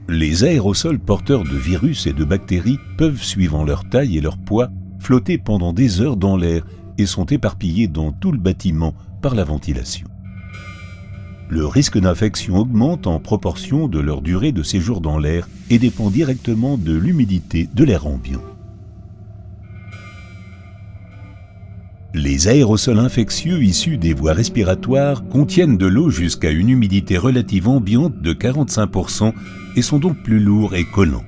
Les aérosols porteurs de virus et de bactéries peuvent, suivant leur taille et leur poids, flotter pendant des heures dans l'air et sont éparpillés dans tout le bâtiment par la ventilation. Le risque d'infection augmente en proportion de leur durée de séjour dans l'air et dépend directement de l'humidité de l'air ambiant. Les aérosols infectieux issus des voies respiratoires contiennent de l'eau jusqu'à une humidité relative ambiante de 45% et sont donc plus lourds et collants.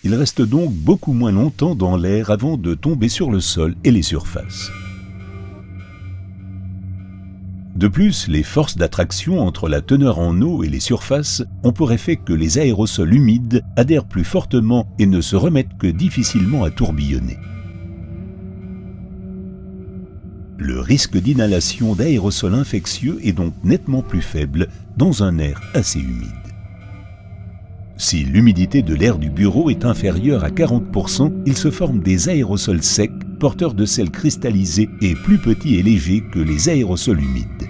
Ils restent donc beaucoup moins longtemps dans l'air avant de tomber sur le sol et les surfaces. De plus, les forces d'attraction entre la teneur en eau et les surfaces ont pour effet que les aérosols humides adhèrent plus fortement et ne se remettent que difficilement à tourbillonner. Le risque d'inhalation d'aérosols infectieux est donc nettement plus faible dans un air assez humide. Si l'humidité de l'air du bureau est inférieure à 40%, il se forme des aérosols secs, porteurs de sel cristallisé et plus petits et légers que les aérosols humides.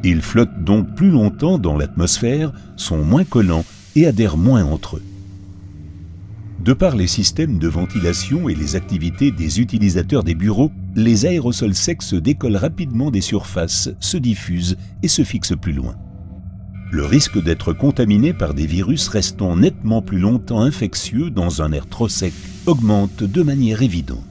Ils flottent donc plus longtemps dans l'atmosphère, sont moins collants et adhèrent moins entre eux. De par les systèmes de ventilation et les activités des utilisateurs des bureaux, les aérosols secs se décollent rapidement des surfaces, se diffusent et se fixent plus loin. Le risque d'être contaminé par des virus restant nettement plus longtemps infectieux dans un air trop sec augmente de manière évidente.